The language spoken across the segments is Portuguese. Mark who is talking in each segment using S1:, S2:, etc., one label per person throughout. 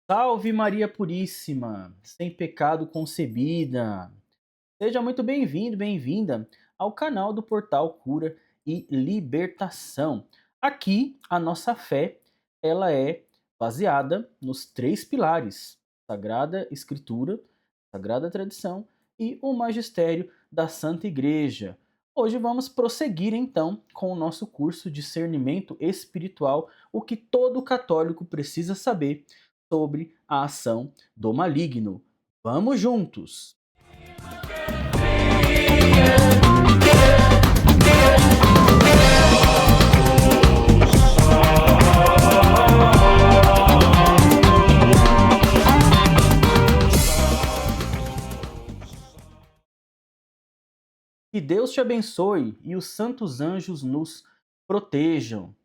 S1: Salve Maria Puríssima, sem pecado concebida. Seja muito bem-vindo, bem-vinda ao canal do Portal Cura e Libertação. Aqui a nossa fé, ela é baseada nos três pilares: Sagrada Escritura, Sagrada Tradição e o magistério da Santa Igreja. Hoje vamos prosseguir então com o nosso curso Discernimento Espiritual, o que todo católico precisa saber sobre a ação do maligno. Vamos juntos! Que Deus te abençoe e os santos anjos nos protejam.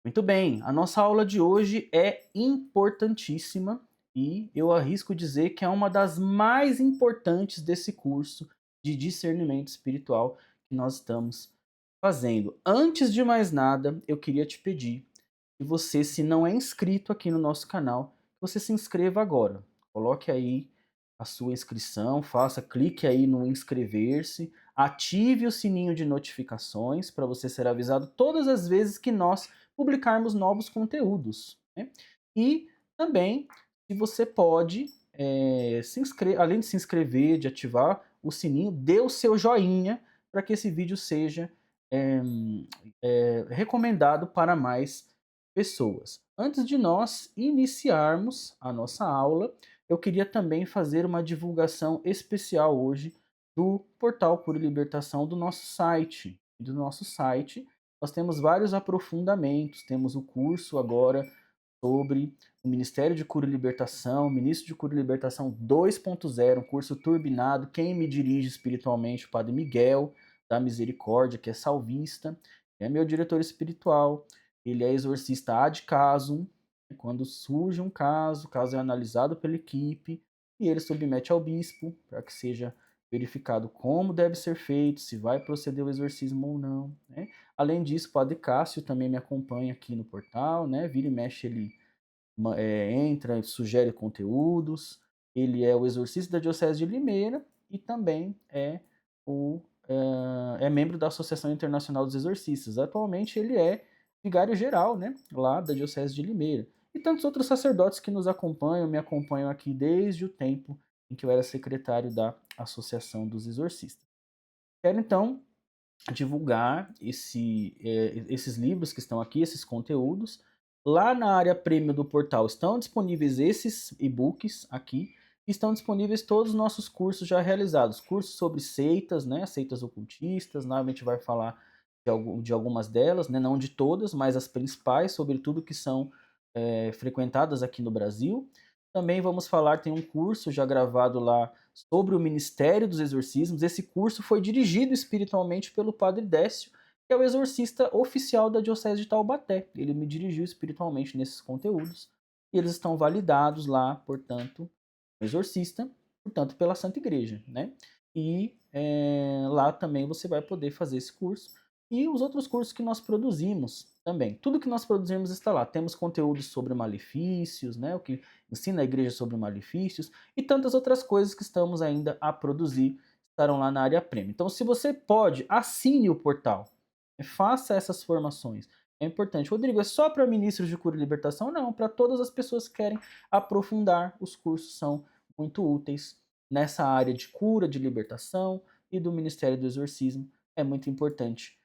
S1: Muito bem, a nossa aula de hoje é importantíssima e eu arrisco dizer que é uma das mais importantes desse curso de discernimento espiritual que nós estamos fazendo. Antes de mais nada, eu queria te pedir que você, se não é inscrito aqui no nosso canal, você se inscreva agora. Coloque aí a sua inscrição, clique aí no inscrever-se, ative o sininho de notificações para você ser avisado todas as vezes que nós publicarmos novos conteúdos, né? E também, se você pode, além de se inscrever, de ativar o sininho, dê o seu joinha para que esse vídeo seja é, recomendado para mais pessoas. Antes de nós iniciarmos a nossa aula, eu queria também fazer uma divulgação especial hoje do portal Cura e Libertação do nosso site. Do nosso site, nós temos vários aprofundamentos, temos o curso agora sobre o Ministério de Cura e Libertação, Ministro de Cura e Libertação 2.0, um curso turbinado. Quem me dirige espiritualmente? O Padre Miguel, da Misericórdia, que é salvista, é meu diretor espiritual. Ele é exorcista ad casum. Quando surge um caso, o caso é analisado pela equipe e ele submete ao bispo para que seja verificado como deve ser feito, se vai proceder o exorcismo ou não, né? Além disso, o Padre Cássio também me acompanha aqui no portal, né? Vira e mexe, ele entra, sugere conteúdos. Ele é o exorcista da Diocese de Limeira e também é membro da Associação Internacional dos Exorcistas. Atualmente ele é vigário-geral, né, lá da Diocese de Limeira. E tantos outros sacerdotes que nos acompanham, me acompanham aqui desde o tempo em que eu era secretário da Associação dos Exorcistas. Quero então divulgar esses livros que estão aqui, esses conteúdos. Lá na área premium do portal estão disponíveis esses e-books aqui. Estão disponíveis todos os nossos cursos já realizados. Cursos sobre seitas, né? Seitas ocultistas. Né? A gente vai falar de algumas delas, né? Não de todas, mas as principais, sobre tudo que são frequentadas aqui no Brasil. Também vamos falar, tem um curso já gravado lá sobre o Ministério dos Exorcismos. Esse curso foi dirigido espiritualmente pelo Padre Décio, que é o exorcista oficial da Diocese de Taubaté. Ele me dirigiu espiritualmente nesses conteúdos e eles estão validados lá, portanto, o exorcista, portanto, pela Santa Igreja, né? E lá também você vai poder fazer esse curso e os outros cursos que nós produzimos também. Tudo que nós produzimos está lá. Temos conteúdos sobre malefícios, né? O que ensina a igreja sobre malefícios e tantas outras coisas que estamos ainda a produzir estarão lá na área premium. Então, se você pode, assine o portal, faça essas formações. É importante. Rodrigo, é só para ministros de cura e libertação? Não, para todas as pessoas que querem aprofundar, os cursos são muito úteis nessa área de cura, de libertação e do Ministério do Exorcismo. É muito importante.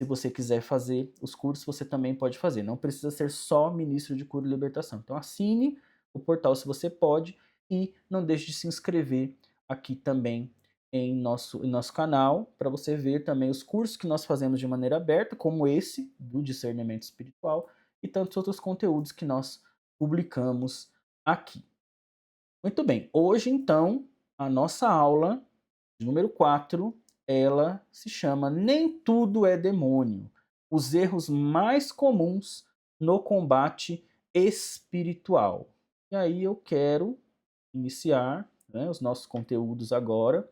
S1: Se você quiser fazer os cursos, você também pode fazer. Não precisa ser só ministro de cura e libertação. Então, assine o portal se você pode e não deixe de se inscrever aqui também em nosso canal para você ver também os cursos que nós fazemos de maneira aberta, como esse do discernimento espiritual e tantos outros conteúdos que nós publicamos aqui. Muito bem, hoje então a nossa aula número 4, ela se chama Nem Tudo é Demônio, os erros mais comuns no combate espiritual. E aí eu quero iniciar, né, os nossos conteúdos agora,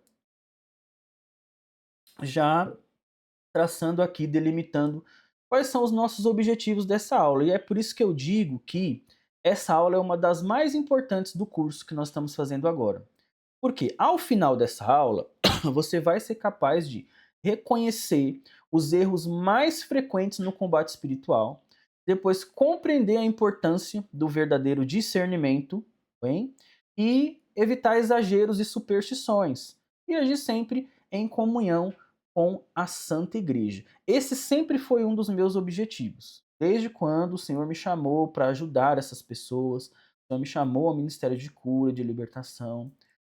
S1: já traçando aqui, delimitando quais são os nossos objetivos dessa aula. E é por isso que eu digo que essa aula é uma das mais importantes do curso que nós estamos fazendo agora. Porque ao final dessa aula, você vai ser capaz de reconhecer os erros mais frequentes no combate espiritual, depois compreender a importância do verdadeiro discernimento, bem? E evitar exageros e superstições, e agir sempre em comunhão com a Santa Igreja. Esse sempre foi um dos meus objetivos. Desde quando o Senhor me chamou para ajudar essas pessoas, o Senhor me chamou ao ministério de cura, de libertação,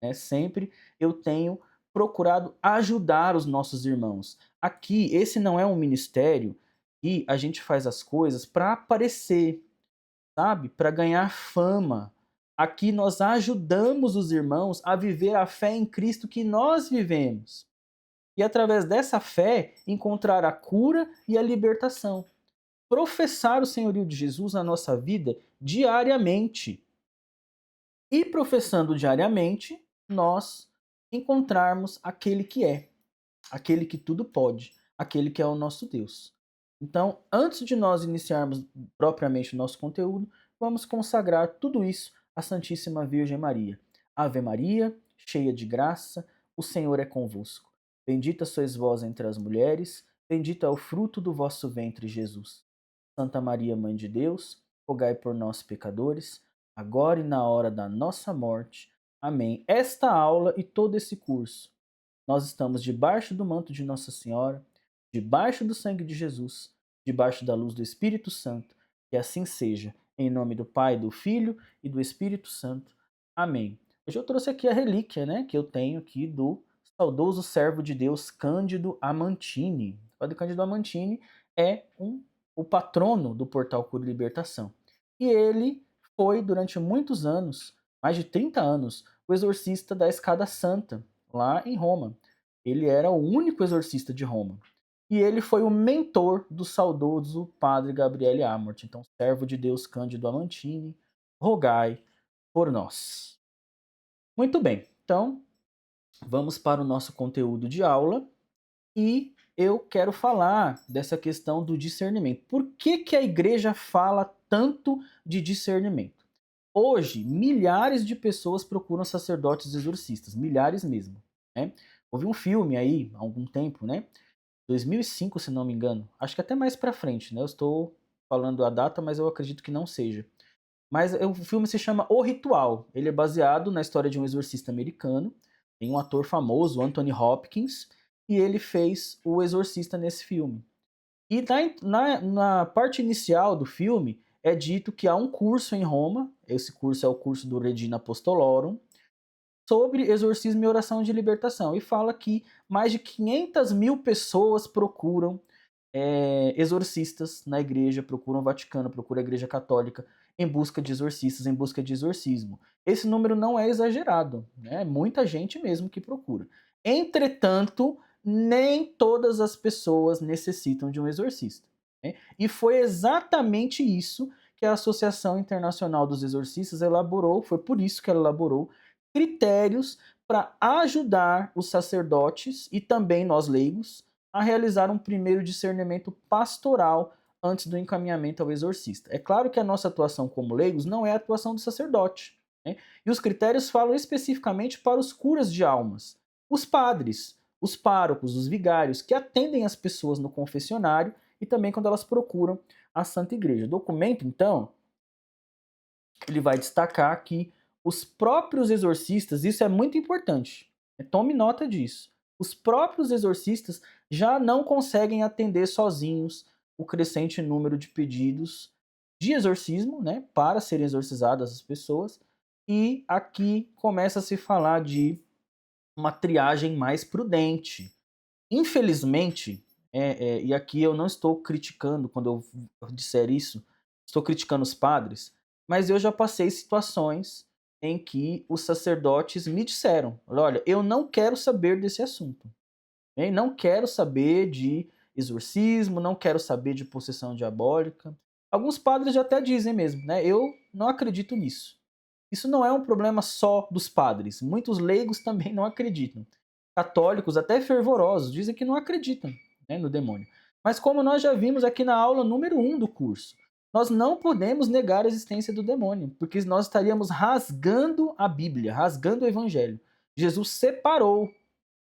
S1: né? Sempre eu tenho procurado ajudar os nossos irmãos. Aqui, esse não é um ministério que a gente faz as coisas para aparecer, sabe? Para ganhar fama. Aqui nós ajudamos os irmãos a viver a fé em Cristo que nós vivemos. E através dessa fé, encontrar a cura e a libertação. Professar o senhorio de Jesus na nossa vida diariamente. E professando diariamente, nós encontrarmos aquele que tudo pode, aquele que é o nosso Deus. Então, antes de nós iniciarmos propriamente o nosso conteúdo, vamos consagrar tudo isso à Santíssima Virgem Maria. Ave Maria, cheia de graça, o Senhor é convosco. Bendita sois vós entre as mulheres, bendito é o fruto do vosso ventre, Jesus. Santa Maria, Mãe de Deus, rogai por nós, pecadores, agora e na hora da nossa morte. Amém. Esta aula e todo esse curso, nós estamos debaixo do manto de Nossa Senhora, debaixo do sangue de Jesus, debaixo da luz do Espírito Santo. Que assim seja. Em nome do Pai, do Filho e do Espírito Santo. Amém. Hoje eu trouxe aqui a relíquia, né, que eu tenho aqui do saudoso servo de Deus Cândido Amantini. O Padre Cândido Amantini é o patrono do Portal Cura e Libertação. E ele foi, durante muitos anos, mais de 30 anos, o exorcista da Escada Santa, lá em Roma. Ele era o único exorcista de Roma. E ele foi o mentor do saudoso padre Gabriele Amort. Então, servo de Deus Cândido Amantini, rogai por nós. Muito bem, então vamos para o nosso conteúdo de aula e eu quero falar dessa questão do discernimento. Por que, que a igreja fala tanto de discernimento? Hoje, milhares de pessoas procuram sacerdotes exorcistas, milhares mesmo, né? Houve um filme aí, há algum tempo, né? 2005, se não me engano. Acho que até mais pra frente, né? Eu estou falando a data, mas eu acredito que não seja. Mas o filme se chama O Ritual. Ele é baseado na história de um exorcista americano. Tem um ator famoso, Anthony Hopkins, e ele fez o exorcista nesse filme. E na parte inicial do filme é dito que há um curso em Roma, esse curso é o curso do Regina Apostolorum, sobre exorcismo e oração de libertação. E fala que mais de 500 mil pessoas procuram exorcistas na igreja, procuram o Vaticano, procuram a Igreja Católica em busca de exorcistas, em busca de exorcismo. Esse número não é exagerado, né? É muita gente mesmo que procura. Entretanto, nem todas as pessoas necessitam de um exorcista, né? E foi exatamente isso que a Associação Internacional dos Exorcistas elaborou, foi por isso que ela elaborou critérios para ajudar os sacerdotes e também nós leigos a realizar um primeiro discernimento pastoral antes do encaminhamento ao exorcista. É claro que a nossa atuação como leigos não é a atuação do sacerdote, né? E os critérios falam especificamente para os curas de almas, os padres, os párocos, os vigários, que atendem as pessoas no confessionário e também quando elas procuram a Santa Igreja. O documento, então, ele vai destacar que os próprios exorcistas, isso é muito importante, tome nota disso, os próprios exorcistas já não conseguem atender sozinhos o crescente número de pedidos de exorcismo, né, para serem exorcizadas as pessoas, e aqui começa a se falar de uma triagem mais prudente. Infelizmente, e aqui eu não estou criticando quando eu disser isso, estou criticando os padres, mas eu já passei situações em que os sacerdotes me disseram: olha, eu não quero saber desse assunto, hein? Não quero saber de exorcismo, não quero saber de possessão diabólica. Alguns padres já até dizem mesmo, né? Eu não acredito nisso. Isso não é um problema só dos padres, muitos leigos também não acreditam. Católicos, até fervorosos, dizem que não acreditam, né, no demônio. Mas como nós já vimos aqui na aula número 1 do curso, nós não podemos negar a existência do demônio, porque nós estaríamos rasgando a Bíblia, rasgando o Evangelho. Jesus separou,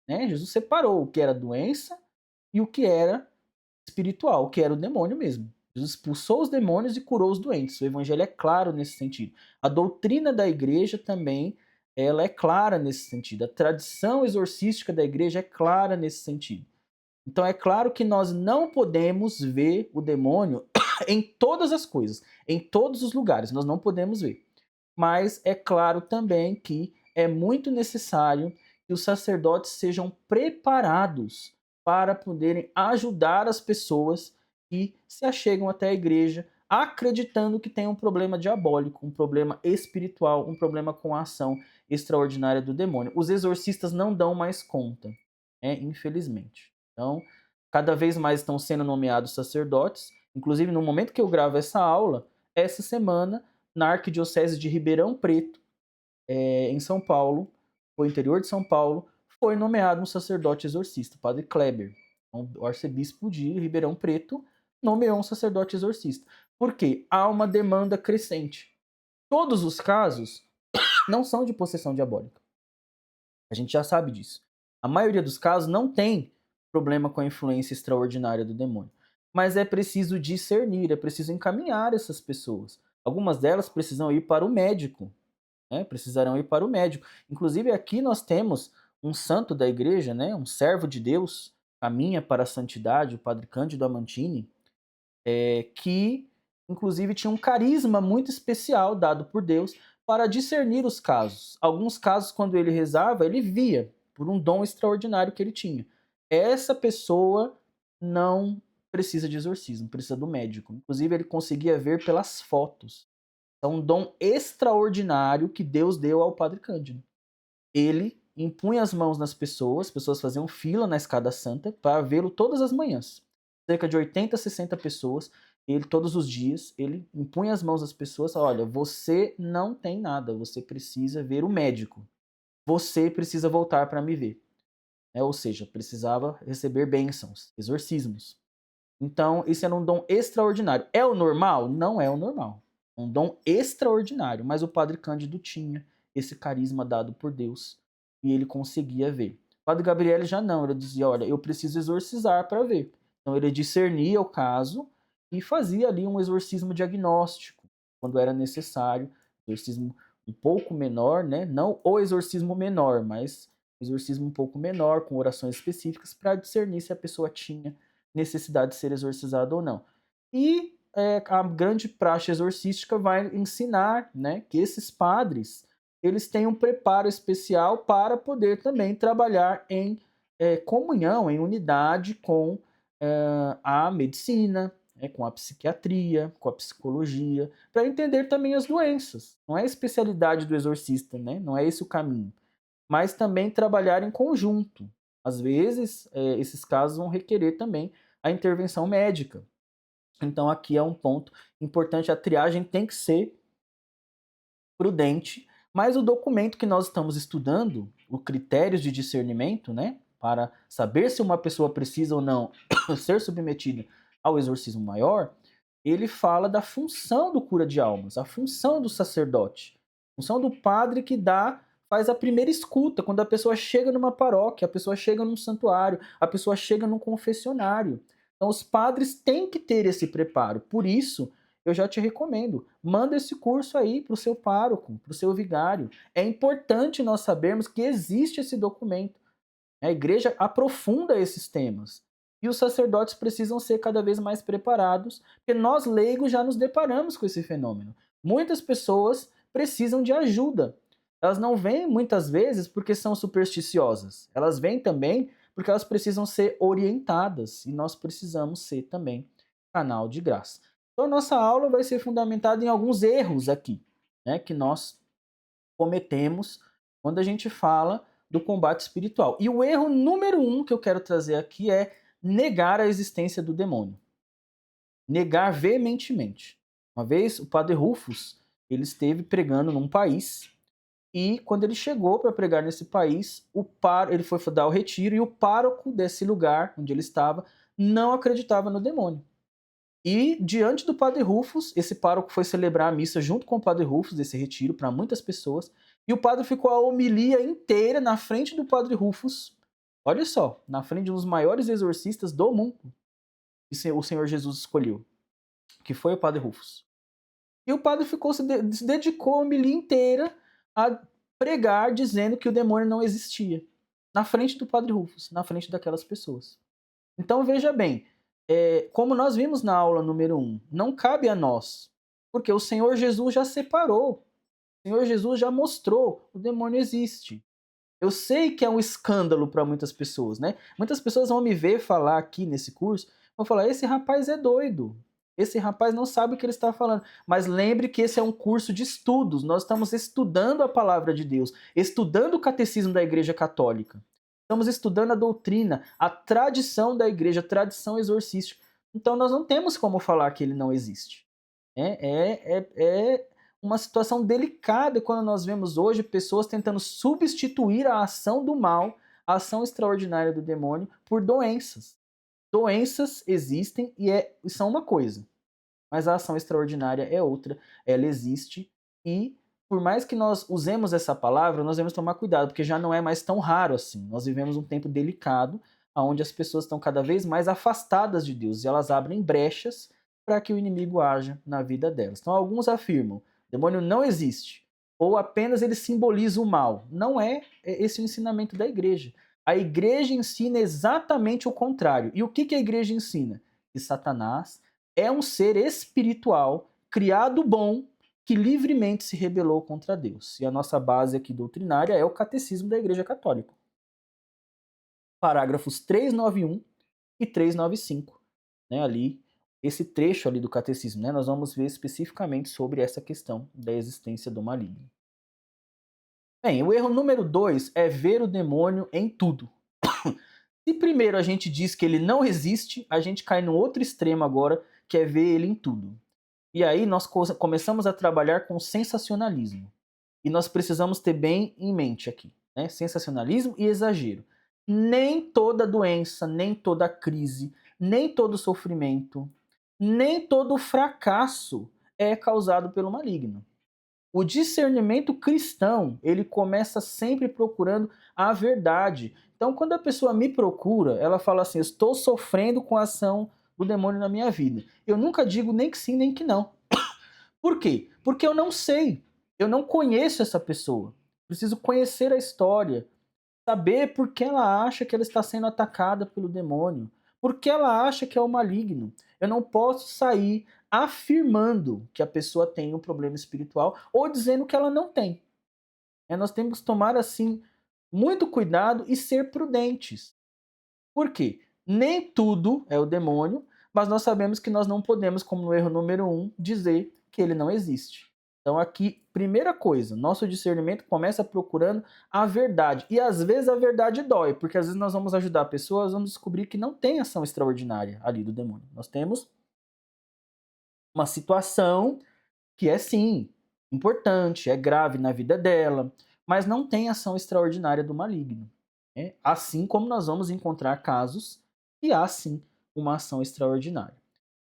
S1: né? Jesus separou o que era doença e o que era espiritual, o que era o demônio mesmo. Jesus expulsou os demônios e curou os doentes. O Evangelho é claro nesse sentido. A doutrina da igreja também, ela é clara nesse sentido. A tradição exorcística da igreja é clara nesse sentido. Então é claro que nós não podemos ver o demônio em todas as coisas, em todos os lugares, nós não podemos ver. Mas é claro também que é muito necessário que os sacerdotes sejam preparados para poderem ajudar as pessoas que se achegam até a igreja acreditando que tem um problema diabólico, um problema espiritual, um problema com a ação extraordinária do demônio. Os exorcistas não dão mais conta, infelizmente. Então, cada vez mais estão sendo nomeados sacerdotes. Inclusive, no momento que eu gravo essa aula, essa semana, na Arquidiocese de Ribeirão Preto, em São Paulo, no interior de São Paulo, foi nomeado um sacerdote exorcista, o padre Kleber. Então, o arcebispo de Ribeirão Preto nomeou um sacerdote exorcista. Por quê? Há uma demanda crescente. Todos os casos não são de possessão diabólica. A gente já sabe disso. A maioria dos casos não tem problema com a influência extraordinária do demônio. Mas é preciso discernir, é preciso encaminhar essas pessoas. Algumas delas precisam ir para o médico, precisarão ir para o médico. Inclusive aqui nós temos um santo da igreja, um servo de Deus, caminha para a santidade, o padre Cândido Amantini, que inclusive tinha um carisma muito especial dado por Deus para discernir os casos. Alguns casos, quando ele rezava, ele via por um dom extraordinário que ele tinha. Essa pessoa não precisa de exorcismo, precisa do médico. Inclusive, ele conseguia ver pelas fotos. É um dom extraordinário que Deus deu ao Padre Cândido. Ele impunha as mãos nas pessoas, as pessoas faziam fila na escada santa para vê-lo todas as manhãs. Cerca de 80, 60 pessoas, ele todos os dias, ele impunha as mãos das pessoas, olha, você não tem nada, você precisa ver o médico. Você precisa voltar para me ver. Ou seja, precisava receber bênçãos, exorcismos. Então, esse era um dom extraordinário. É o normal? Não é o normal. É um dom extraordinário, mas o Padre Cândido tinha esse carisma dado por Deus e ele conseguia ver. O Padre Gabriel já não, ele dizia, olha, eu preciso exorcizar para ver. Então ele discernia o caso e fazia ali um exorcismo diagnóstico, quando era necessário, exorcismo um pouco menor, não o exorcismo menor, mas exorcismo um pouco menor, com orações específicas, para discernir se a pessoa tinha necessidade de ser exorcizado ou não. E a grande praxe exorcística vai ensinar que esses padres eles têm um preparo especial para poder também trabalhar em comunhão, em unidade com a medicina, com a psiquiatria, com a psicologia, para entender também as doenças. Não é a especialidade do exorcista, não é esse o caminho. Mas também trabalhar em conjunto. Às vezes, esses casos vão requerer também a intervenção médica. Então, aqui é um ponto importante. A triagem tem que ser prudente, mas o documento que nós estamos estudando, o critérios de discernimento, para saber se uma pessoa precisa ou não ser submetida ao exorcismo maior, ele fala da função do cura de almas, a função do sacerdote, a função do padre que faz a primeira escuta, quando a pessoa chega numa paróquia, a pessoa chega num santuário, a pessoa chega num confessionário. Então os padres têm que ter esse preparo. Por isso, eu já te recomendo, manda esse curso aí para o seu pároco, para o seu vigário. É importante nós sabermos que existe esse documento. A igreja aprofunda esses temas. E os sacerdotes precisam ser cada vez mais preparados, porque nós leigos já nos deparamos com esse fenômeno. Muitas pessoas precisam de ajuda. Elas não vêm muitas vezes porque são supersticiosas. Elas vêm também porque elas precisam ser orientadas. E nós precisamos ser também canal de graça. Então, a nossa aula vai ser fundamentada em alguns erros aqui, que nós cometemos quando a gente fala do combate espiritual. E o erro número 1 que eu quero trazer aqui é negar a existência do demônio. Negar veementemente. Uma vez, o padre Rufus, ele esteve pregando num país e quando ele chegou para pregar nesse país, ele foi dar o retiro e o pároco desse lugar onde ele estava não acreditava no demônio. E diante do Padre Rufus, esse pároco foi celebrar a missa junto com o Padre Rufus, esse retiro, para muitas pessoas, e o padre ficou a homilia inteira na frente do Padre Rufus, olha só, na frente de um dos maiores exorcistas do mundo, que o Senhor Jesus escolheu, que foi o Padre Rufus. E o padre se dedicou a homilia inteira a pregar dizendo que o demônio não existia, na frente do Padre Rufus, na frente daquelas pessoas. Então veja bem, como nós vimos na aula número 1, não cabe a nós, porque o Senhor Jesus já separou, o Senhor Jesus já mostrou, o demônio existe. Eu sei que é um escândalo para muitas pessoas, né? Muitas pessoas vão me ver falar aqui nesse curso, vão falar, esse rapaz é doido, esse rapaz não sabe o que ele está falando. Mas lembre que esse é um curso de estudos, nós estamos estudando a palavra de Deus, estudando o catecismo da Igreja Católica. Estamos estudando a doutrina, a tradição da igreja, a tradição exorcística. Então nós não temos como falar que ele não existe. É uma situação delicada quando nós vemos hoje pessoas tentando substituir a ação do mal, a ação extraordinária do demônio, por doenças. Doenças existem e são uma coisa, mas a ação extraordinária é outra. Ela existe e, por mais que nós usemos essa palavra, nós devemos tomar cuidado, porque já não é mais tão raro assim. Nós vivemos um tempo delicado, onde as pessoas estão cada vez mais afastadas de Deus e elas abrem brechas para que o inimigo haja na vida delas. Então, alguns afirmam: o demônio não existe, ou apenas ele simboliza o mal. Não é esse o ensinamento da igreja. A igreja ensina exatamente o contrário. E o que a igreja ensina? Que Satanás é um ser espiritual, criado bom, que livremente se rebelou contra Deus. E a nossa base aqui doutrinária é o Catecismo da Igreja Católica. Parágrafos 391 e 395. Né, ali, esse trecho ali do Catecismo, né, nós vamos ver especificamente sobre essa questão da existência do maligno. Bem, o erro número 2 é ver o demônio em tudo. Se primeiro a gente diz que ele não existe, a gente cai no outro extremo agora, que é ver ele em tudo. E aí nós começamos a trabalhar com sensacionalismo. E nós precisamos ter bem em mente aqui, né? Sensacionalismo e exagero. Nem toda doença, nem toda crise, nem todo sofrimento, nem todo fracasso é causado pelo maligno. O discernimento cristão, ele começa sempre procurando a verdade. Então, quando a pessoa me procura, ela fala assim: eu estou sofrendo com a ação do demônio na minha vida. Eu nunca digo nem que sim, nem que não. Por quê? Porque eu não sei. Eu não conheço essa pessoa. Preciso conhecer a história, saber por que ela acha que ela está sendo atacada pelo demônio, por que ela acha que é o maligno. Eu não posso sair afirmando que a pessoa tem um problema espiritual ou dizendo que ela não tem. Nós temos que tomar, assim, muito cuidado e ser prudentes. Por quê? Nem tudo é o demônio, mas nós sabemos que nós não podemos, como no erro número 1, dizer que ele não existe. Então aqui, primeira coisa, nosso discernimento começa procurando a verdade. E às vezes a verdade dói, porque às vezes nós vamos ajudar pessoas, vamos descobrir que não tem ação extraordinária ali do demônio. Nós temos uma situação que é sim importante, é grave na vida dela, mas não tem ação extraordinária do maligno. Né? Assim como nós vamos encontrar casos que há sim uma ação extraordinária.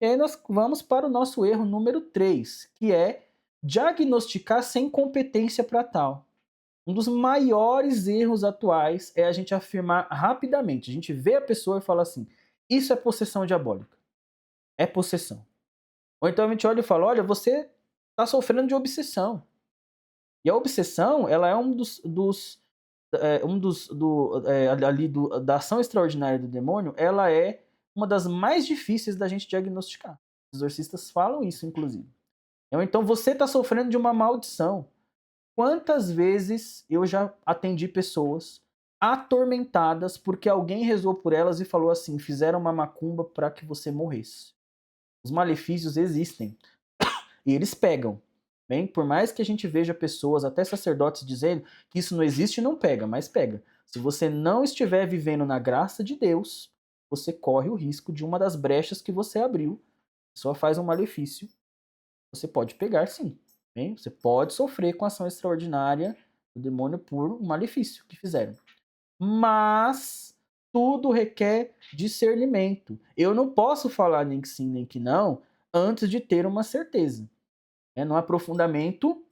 S1: E aí nós vamos para o nosso erro número 3, que é diagnosticar sem competência para tal. Um dos maiores erros atuais é a gente afirmar rapidamente. A gente vê a pessoa e fala assim: isso é possessão diabólica. É possessão. Ou então a gente olha e fala: olha, você está sofrendo de obsessão. E a obsessão, ela é da ação extraordinária do demônio, ela é uma das mais difíceis da gente diagnosticar. Os exorcistas falam isso, inclusive. Então você está sofrendo de uma maldição. Quantas vezes eu já atendi pessoas atormentadas porque alguém rezou por elas e falou assim: fizeram uma macumba para que você morresse. Os malefícios existem e eles pegam. Bem, por mais que a gente veja pessoas, até sacerdotes, dizendo que isso não existe, não pega, mas pega. Se você não estiver vivendo na graça de Deus, você corre o risco de uma das brechas que você abriu, só faz um malefício, você pode pegar sim. Bem, você pode sofrer com a ação extraordinária do demônio por um malefício que fizeram. Mas tudo requer discernimento. Eu não posso falar nem que sim, nem que não, antes de ter uma certeza. No aprofundamento, o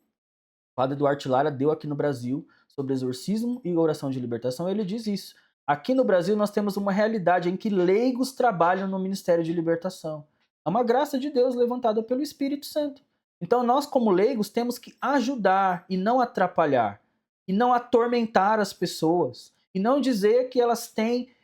S1: padre Duarte Lara deu aqui no Brasil sobre exorcismo e oração de libertação, ele diz isso. Aqui no Brasil nós temos uma realidade em que leigos trabalham no ministério de libertação. É uma graça de Deus levantada pelo Espírito Santo. Então nós, como leigos, temos que ajudar e não atrapalhar, e não atormentar as pessoas, e não dizer que elas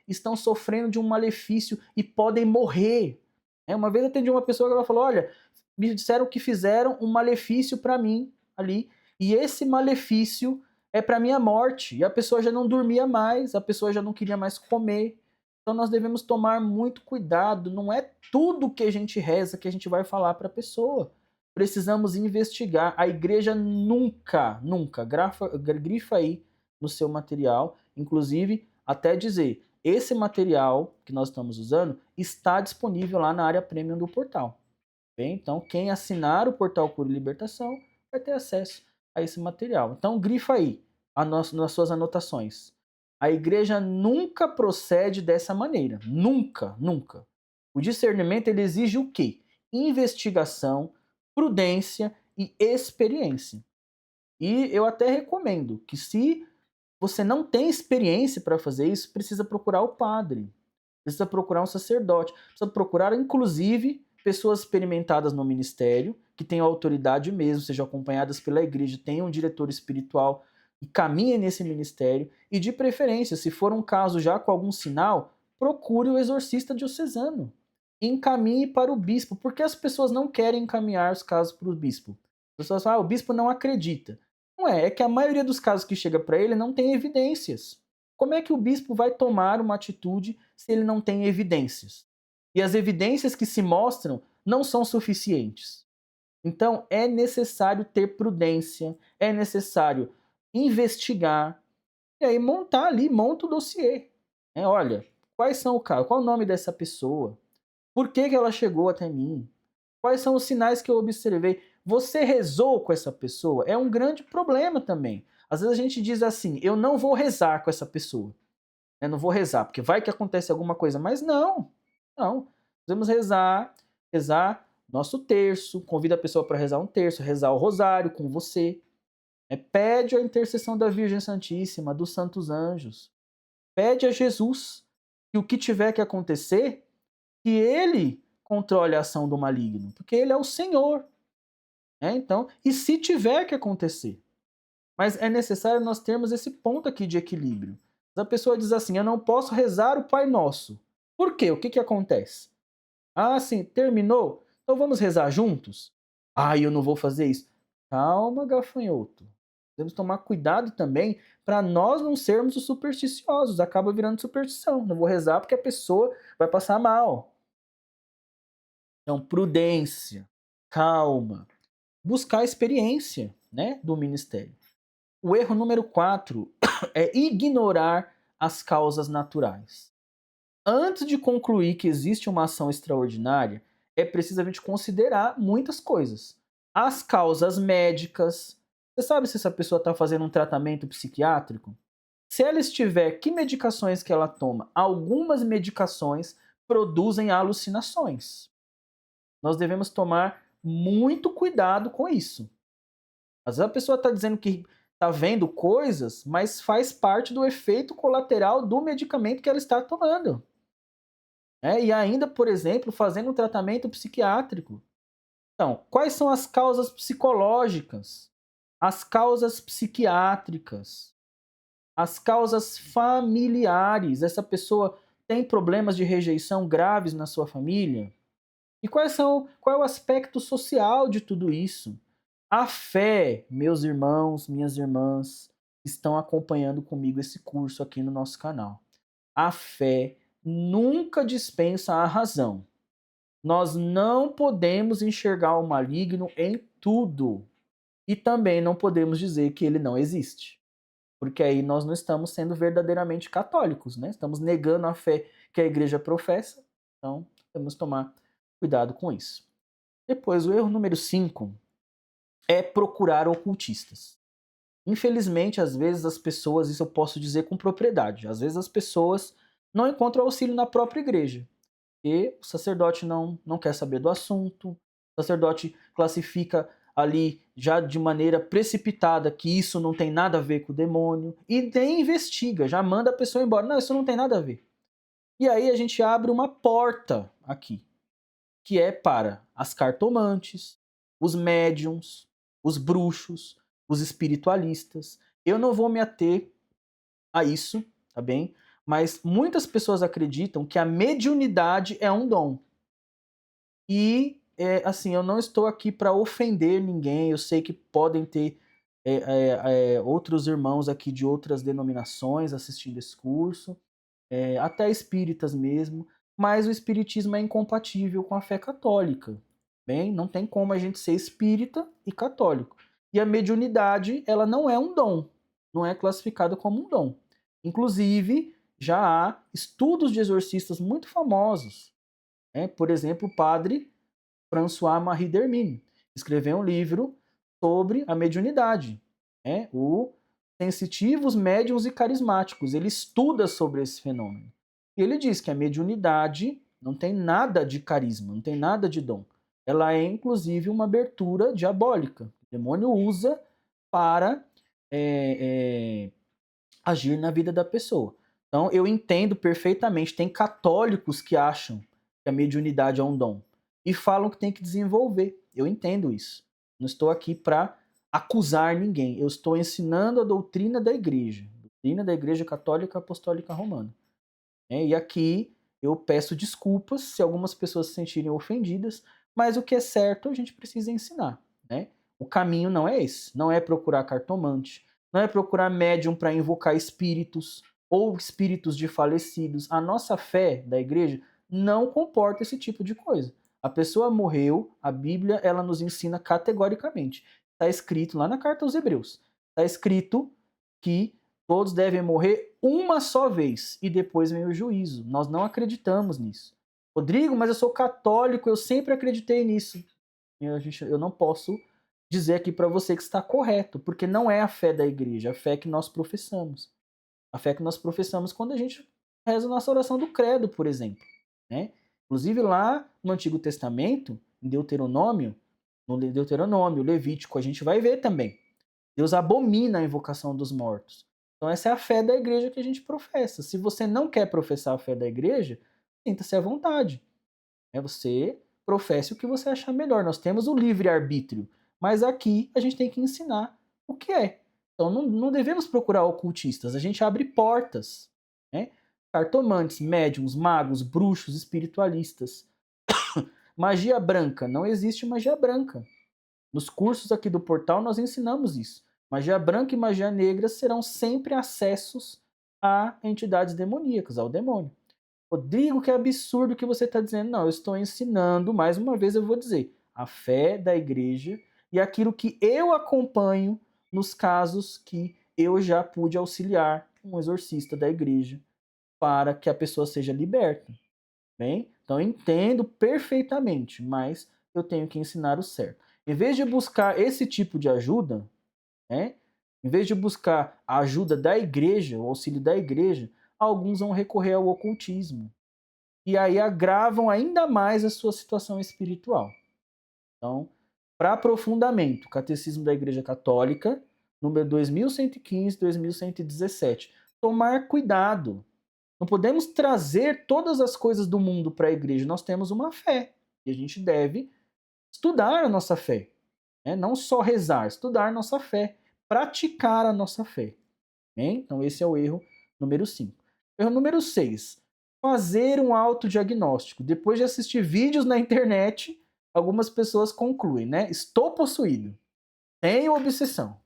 S1: estão sofrendo de um malefício e podem morrer. Uma vez eu atendi uma pessoa que ela falou: olha, me disseram que fizeram um malefício para mim ali, e esse malefício é para minha morte. E a pessoa já não dormia mais, a pessoa já não queria mais comer. Então nós devemos tomar muito cuidado, não é tudo que a gente reza que a gente vai falar para a pessoa. Precisamos investigar. A igreja nunca, nunca, grifa aí no seu material, inclusive até dizer, esse material que nós estamos usando está disponível lá na área premium do portal. Bem, então, quem assinar o portal Cura e Libertação vai ter acesso a esse material. Então, grifa aí nas suas anotações. A igreja nunca procede dessa maneira. Nunca, nunca. O discernimento ele exige o quê? Investigação, prudência e experiência. E eu até recomendo que, se você não tem experiência para fazer isso, precisa procurar o padre, precisa procurar um sacerdote, precisa procurar, inclusive, pessoas experimentadas no ministério, que tenham autoridade mesmo, sejam acompanhadas pela igreja, tenham um diretor espiritual e caminhem nesse ministério. E, de preferência, se for um caso já com algum sinal, procure o exorcista diocesano. Encaminhe para o bispo, porque as pessoas não querem encaminhar os casos para o bispo. As pessoas falam: o bispo não acredita. Não é que a maioria dos casos que chega para ele não tem evidências. Como é que o bispo vai tomar uma atitude se ele não tem evidências? E as evidências que se mostram não são suficientes. Então é necessário ter prudência, é necessário investigar e aí monta o dossiê. Olha, quais são o caso? Qual o nome dessa pessoa? Por que ela chegou até mim? Quais são os sinais que eu observei? Você rezou com essa pessoa? É um grande problema também. Às vezes a gente diz assim: eu não vou rezar com essa pessoa. Eu não vou rezar, porque vai que acontece alguma coisa. Mas não, não. Devemos rezar nosso terço, convida a pessoa para rezar um terço, rezar o rosário com você. Pede a intercessão da Virgem Santíssima, dos santos anjos. Pede a Jesus que o que tiver que acontecer, que ele controle a ação do maligno, porque ele é o Senhor. Então, e se tiver que acontecer? Mas é necessário nós termos esse ponto aqui de equilíbrio. A pessoa diz assim: eu não posso rezar o Pai Nosso. Por quê? O que acontece? Ah, sim, terminou? Então vamos rezar juntos? Ah, eu não vou fazer isso. Calma, gafanhoto. Temos que tomar cuidado também para nós não sermos os supersticiosos. Acaba virando superstição. Não vou rezar porque a pessoa vai passar mal. Então, prudência, calma, buscar a experiência, do ministério. O erro número 4 é ignorar as causas naturais. Antes de concluir que existe uma ação extraordinária, é preciso a gente considerar muitas coisas. As causas médicas. Você sabe se essa pessoa está fazendo um tratamento psiquiátrico? Se ela estiver, que medicações que ela toma? Algumas medicações produzem alucinações. Nós devemos tomar muito cuidado com isso. Às vezes a pessoa está dizendo que está vendo coisas, mas faz parte do efeito colateral do medicamento que ela está tomando. E ainda, por exemplo, fazendo um tratamento psiquiátrico. Então, quais são as causas psicológicas? As causas psiquiátricas? As causas familiares? Essa pessoa tem problemas de rejeição graves na sua família? E qual é o aspecto social de tudo isso? A fé, meus irmãos, minhas irmãs, estão acompanhando comigo esse curso aqui no nosso canal. A fé nunca dispensa a razão. Nós não podemos enxergar o maligno em tudo. E também não podemos dizer que ele não existe. Porque aí nós não estamos sendo verdadeiramente católicos, né? Estamos negando a fé que a igreja professa. Então, temos que tomar cuidado com isso. Depois, o erro número 5 é procurar ocultistas. Infelizmente, às vezes as pessoas, isso eu posso dizer com propriedade, às vezes as pessoas não encontram auxílio na própria igreja. E o sacerdote não quer saber do assunto, o sacerdote classifica ali já de maneira precipitada que isso não tem nada a ver com o demônio, e nem investiga, já manda a pessoa embora. Não, isso não tem nada a ver. E aí a gente abre uma porta aqui, que é para as cartomantes, os médiums, os bruxos, os espiritualistas. Eu não vou me ater a isso, tá bem? Mas muitas pessoas acreditam que a mediunidade é um dom. E, assim, eu não estou aqui para ofender ninguém, eu sei que podem ter outros irmãos aqui de outras denominações assistindo esse curso, até espíritas mesmo, mas o espiritismo é incompatível com a fé católica. Bem, não tem como a gente ser espírita e católico. E a mediunidade, ela não é um dom, não é classificada como um dom. Inclusive, já há estudos de exorcistas muito famosos. Por exemplo, o padre François-Marie d'Hermine escreveu um livro sobre a mediunidade, o Sensitivos, Médiuns e Carismáticos. Ele estuda sobre esse fenômeno. E ele diz que a mediunidade não tem nada de carisma, não tem nada de dom. Ela é, inclusive, uma abertura diabólica. O demônio usa para agir na vida da pessoa. Então, eu entendo perfeitamente. Tem católicos que acham que a mediunidade é um dom e falam que tem que desenvolver. Eu entendo isso. Não estou aqui para acusar ninguém. Eu estou ensinando a doutrina da Igreja Católica Apostólica Romana. E aqui eu peço desculpas se algumas pessoas se sentirem ofendidas, mas o que é certo a gente precisa ensinar. O caminho não é esse. Não é procurar cartomante, não é procurar médium para invocar espíritos ou espíritos de falecidos. A nossa fé da igreja não comporta esse tipo de coisa. A pessoa morreu, a Bíblia ela nos ensina categoricamente. Está escrito lá na carta aos Hebreus. Está escrito que todos devem morrer uma só vez e depois vem o juízo. Nós não acreditamos nisso. Rodrigo, mas eu sou católico, eu sempre acreditei nisso. Eu não posso dizer aqui para você que está correto, porque não é a fé da igreja, a fé que nós professamos. A fé que nós professamos quando a gente reza a nossa oração do credo, por exemplo. Inclusive lá no Antigo Testamento, em Deuteronômio, no Deuteronômio, Levítico, a gente vai ver também. Deus abomina a invocação dos mortos. Então essa é a fé da igreja que a gente professa. Se você não quer professar a fé da igreja, sinta-se à vontade. Você professe o que você achar melhor. Nós temos o livre-arbítrio. Mas aqui a gente tem que ensinar o que é. Então não devemos procurar ocultistas. A gente abre portas. Cartomantes, médiums, magos, bruxos, espiritualistas. Magia branca. Não existe magia branca. Nos cursos aqui do portal nós ensinamos isso. Magia branca e magia negra serão sempre acessos a entidades demoníacas, ao demônio. Rodrigo, que absurdo que você está dizendo. Não, eu estou ensinando, mais uma vez eu vou dizer, a fé da igreja e aquilo que eu acompanho nos casos que eu já pude auxiliar um exorcista da igreja para que a pessoa seja liberta. Bem? Então eu entendo perfeitamente, mas eu tenho que ensinar o certo. Em vez de buscar esse tipo de ajuda, em vez de buscar a ajuda da igreja, o auxílio da igreja, alguns vão recorrer ao ocultismo. E aí agravam ainda mais a sua situação espiritual. Então, para aprofundamento, Catecismo da Igreja Católica, número 2115, 2117. Tomar cuidado. Não podemos trazer todas as coisas do mundo para a igreja. Nós temos uma fé e a gente deve estudar a nossa fé. Não só rezar, estudar a nossa fé, praticar a nossa fé. Então, esse é o erro número 5. Erro número 6. Fazer um autodiagnóstico. Depois de assistir vídeos na internet, algumas pessoas concluem, Estou possuído. Tenho obsessão.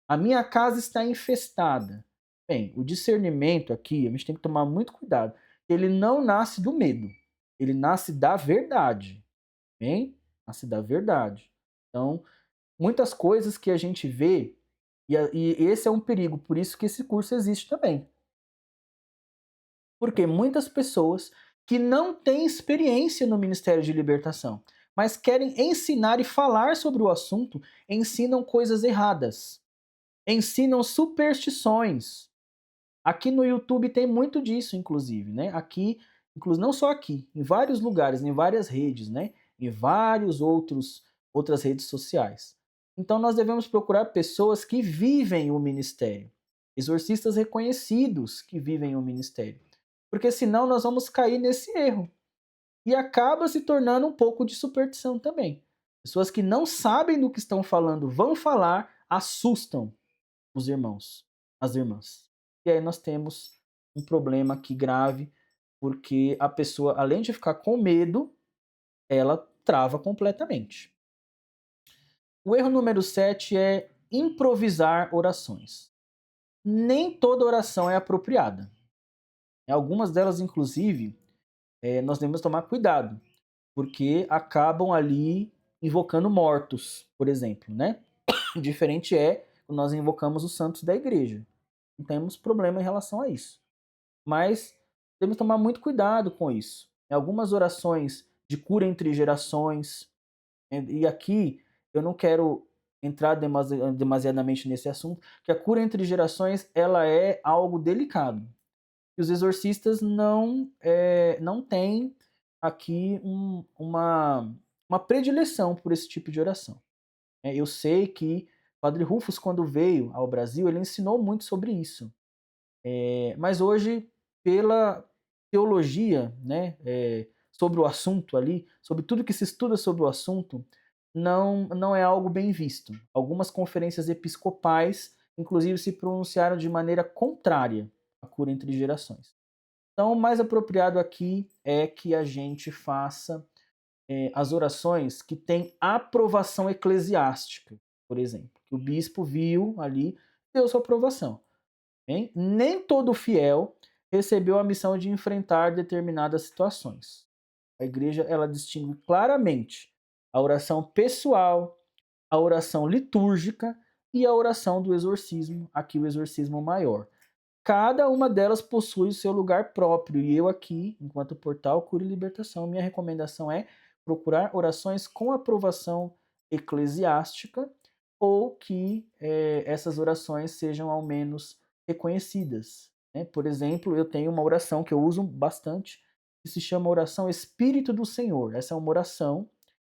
S1: A minha casa está infestada. Bem, o discernimento aqui, a gente tem que tomar muito cuidado. Ele não nasce do medo. Ele nasce da verdade. Bem? Nasce da verdade. Então, muitas coisas que a gente vê, e esse é um perigo, por isso que esse curso existe também. Porque muitas pessoas que não têm experiência no Ministério de Libertação, mas querem ensinar e falar sobre o assunto, ensinam coisas erradas. Ensinam superstições. Aqui no YouTube tem muito disso, inclusive, né? Aqui, não só aqui, em vários lugares, em várias redes, né? Em vários outras redes sociais. Então nós devemos procurar pessoas que vivem o ministério, exorcistas reconhecidos que vivem o ministério, porque senão nós vamos cair nesse erro e acaba se tornando um pouco de superstição também. Pessoas que não sabem do que estão falando vão falar, assustam os irmãos, as irmãs. E aí nós temos um problema aqui grave, porque a pessoa, além de ficar com medo, ela trava completamente. O erro número 7 é improvisar orações. Nem toda oração é apropriada. Algumas delas, inclusive, nós devemos tomar cuidado, porque acabam ali invocando mortos, por exemplo, né? Diferente é quando nós invocamos os santos da igreja. Não temos problema em relação a isso. Mas temos que tomar muito cuidado com isso. Algumas orações de cura entre gerações, e aqui eu não quero entrar demasiadamente nesse assunto, que a cura entre gerações ela é algo delicado. E os exorcistas não têm aqui uma predileção por esse tipo de oração. Eu sei que Padre Rufus, quando veio ao Brasil, ele ensinou muito sobre isso. Mas hoje, pela teologia, né, sobre o assunto ali, sobre tudo que se estuda sobre o assunto, não é algo bem visto. Algumas conferências episcopais, inclusive, se pronunciaram de maneira contrária à cura entre gerações. Então, o mais apropriado aqui é que a gente faça as orações que têm aprovação eclesiástica, por exemplo. Que o bispo viu ali, deu sua aprovação. Hein? Nem todo fiel recebeu a missão de enfrentar determinadas situações. A igreja ela distingue claramente a oração pessoal, a oração litúrgica e a oração do exorcismo, aqui o exorcismo maior. Cada uma delas possui o seu lugar próprio e eu aqui, enquanto portal Cura e Libertação, minha recomendação é procurar orações com aprovação eclesiástica ou que essas orações sejam ao menos reconhecidas. Né? Por exemplo, eu tenho uma oração que eu uso bastante, que se chama oração Espírito do Senhor. Essa é uma oração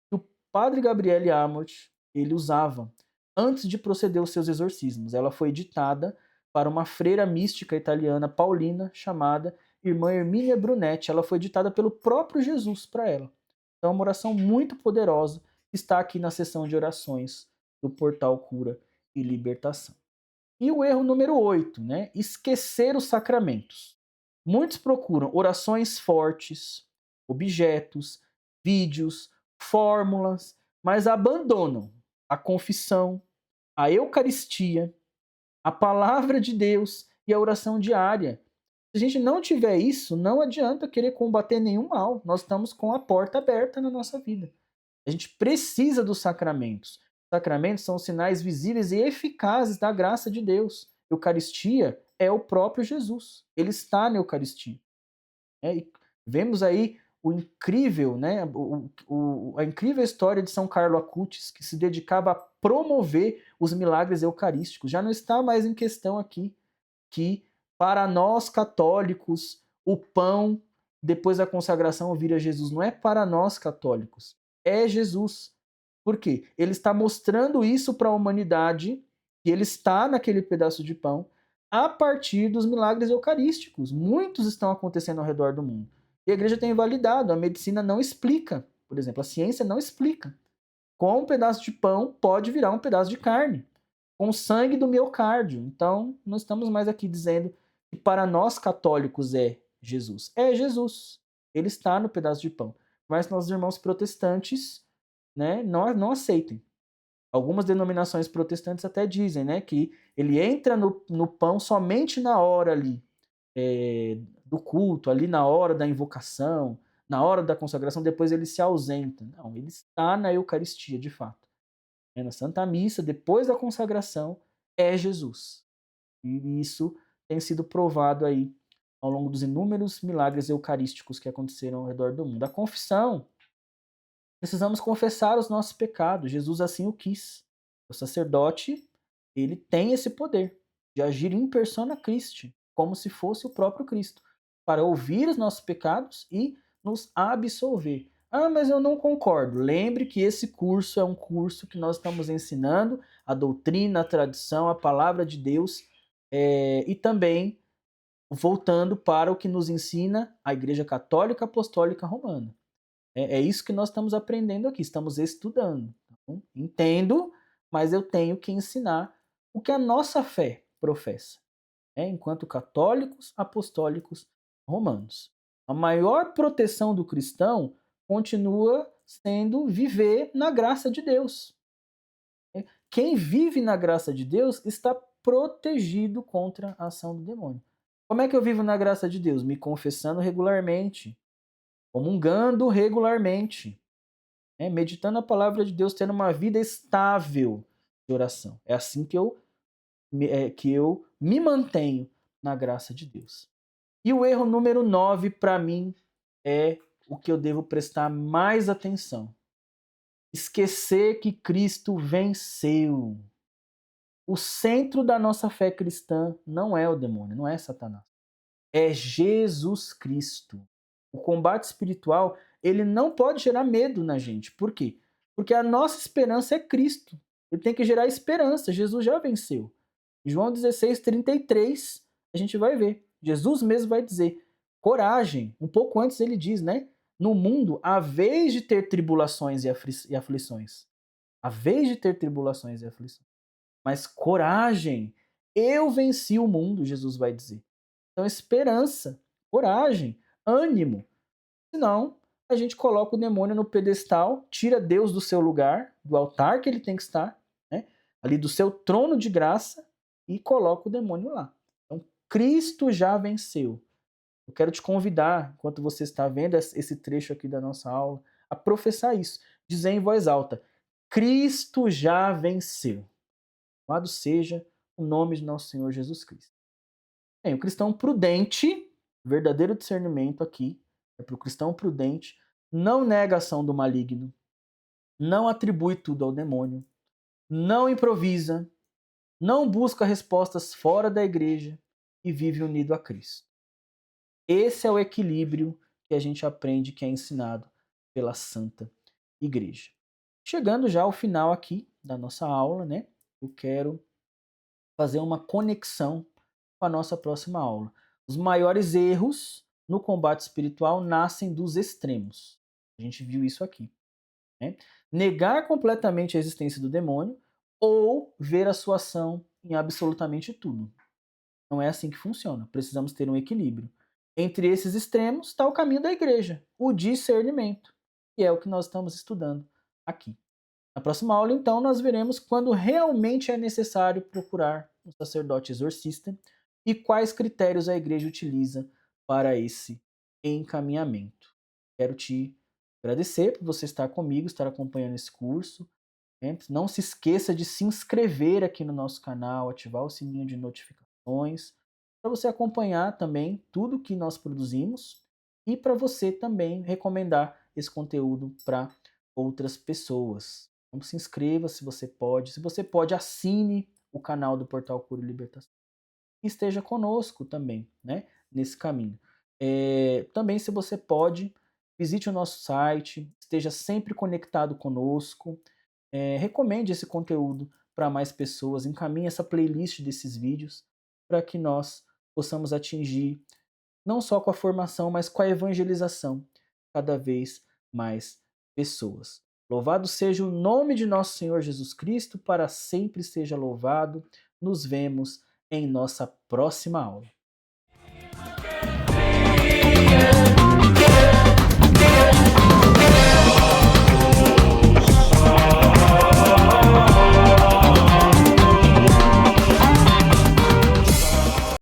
S1: que o padre Gabriele Amort ele usava antes de proceder aos seus exorcismos. Ela foi ditada para uma freira mística italiana paulina chamada Irmã Hermínia Brunetti. Ela foi ditada pelo próprio Jesus para ela. Então é uma oração muito poderosa que está aqui na seção de orações do portal Cura e Libertação. E o erro número 8, né? Esquecer os sacramentos. Muitos procuram orações fortes, objetos, vídeos, fórmulas, mas abandonam a confissão, a Eucaristia, a palavra de Deus e a oração diária. Se a gente não tiver isso, não adianta querer combater nenhum mal. Nós estamos com a porta aberta na nossa vida. A gente precisa dos sacramentos. Os sacramentos são sinais visíveis e eficazes da graça de Deus. Eucaristia é o próprio Jesus. Ele está na Eucaristia. E vemos aí o incrível, né, a incrível história de São Carlo Acutis, que se dedicava a promover os milagres eucarísticos. Já não está mais em questão aqui que, para nós católicos, o pão, depois da consagração, vira Jesus. Não é para nós católicos, é Jesus. Por quê? Ele está mostrando isso para a humanidade, que ele está naquele pedaço de pão, a partir dos milagres eucarísticos. Muitos estão acontecendo ao redor do mundo. E a igreja tem validado, a medicina não explica. Por exemplo, a ciência não explica. Com um pedaço de pão pode virar um pedaço de carne. Com sangue do miocárdio. Então, não estamos mais aqui dizendo que para nós católicos é Jesus. É Jesus. Ele está no pedaço de pão. Mas nossos irmãos protestantes, né, não aceitem. Algumas denominações protestantes até dizem, né, que ele entra no pão somente na hora ali do culto, ali na hora da invocação, na hora da consagração, depois ele se ausenta. Não, ele está na Eucaristia, de fato. Na Santa Missa, depois da consagração, é Jesus. E isso tem sido provado aí ao longo dos inúmeros milagres eucarísticos que aconteceram ao redor do mundo. A confissão, precisamos confessar os nossos pecados. Jesus assim o quis. O sacerdote, ele tem esse poder de agir in persona Christi. como se fosse o próprio Cristo, para ouvir os nossos pecados e nos absolver. Ah, mas eu não concordo. Lembre que esse curso é um curso que nós estamos ensinando a doutrina, a tradição, a palavra de Deus, e também voltando para o que nos ensina a Igreja Católica Apostólica Romana. É isso que nós estamos aprendendo aqui, estamos estudando. Então, entendo, mas eu tenho que ensinar o que a nossa fé professa, enquanto católicos apostólicos romanos. A maior proteção do cristão continua sendo viver na graça de Deus. Quem vive na graça de Deus está protegido contra a ação do demônio. Como é que eu vivo na graça de Deus? Me confessando regularmente, comungando regularmente, meditando a palavra de Deus, tendo uma vida estável de oração. É assim que eu me mantenho na graça de Deus. E o erro número 9, para mim, é o que eu devo prestar mais atenção. Esquecer que Cristo venceu. O centro da nossa fé cristã não é o demônio, não é Satanás. É Jesus Cristo. O combate espiritual, ele não pode gerar medo na gente. Por quê? Porque a nossa esperança é Cristo. Ele tem que gerar esperança. Jesus já venceu. João 16:33, a gente vai ver. Jesus mesmo vai dizer, coragem. Um pouco antes ele diz, né? No mundo, há vez de ter tribulações e aflições. Há vez de ter tribulações e aflições. Mas coragem. Eu venci o mundo, Jesus vai dizer. Então, esperança, coragem, ânimo. Senão, a gente coloca o demônio no pedestal, tira Deus do seu lugar, do altar que ele tem que estar, ali do seu trono de graça, e coloca o demônio lá. Então, Cristo já venceu. Eu quero te convidar, enquanto você está vendo esse trecho aqui da nossa aula, a professar isso. Dizer em voz alta: Cristo já venceu. Louvado seja o nome de nosso Senhor Jesus Cristo. Bem, o cristão prudente, verdadeiro discernimento aqui, é para o cristão prudente, não nega a ação do maligno, não atribui tudo ao demônio, não improvisa, não busca respostas fora da igreja e vive unido a Cristo. Esse é o equilíbrio que a gente aprende, que é ensinado pela Santa Igreja. Chegando já ao final aqui da nossa aula, eu quero fazer uma conexão com a nossa próxima aula. Os maiores erros no combate espiritual nascem dos extremos. A gente viu isso aqui. Negar completamente a existência do demônio ou ver a sua ação em absolutamente tudo. Não é assim que funciona. Precisamos ter um equilíbrio. Entre esses extremos está o caminho da igreja, o discernimento, que é o que nós estamos estudando aqui. Na próxima aula, então, nós veremos quando realmente é necessário procurar um sacerdote exorcista e quais critérios a igreja utiliza para esse encaminhamento. Quero te agradecer por você estar comigo, estar acompanhando esse curso. Não se esqueça de se inscrever aqui no nosso canal, ativar o sininho de notificações, para você acompanhar também tudo que nós produzimos e para você também recomendar esse conteúdo para outras pessoas. Então se inscreva se você pode. Se você pode, assine o canal do Portal Cura e Libertação. E esteja conosco também, nesse caminho. Também, se você pode, visite o nosso site, esteja sempre conectado conosco. Recomende esse conteúdo para mais pessoas, encaminhe essa playlist desses vídeos para que nós possamos atingir, não só com a formação, mas com a evangelização, cada vez mais pessoas. Louvado seja o nome de nosso Senhor Jesus Cristo, para sempre seja louvado. Nos vemos em nossa próxima aula.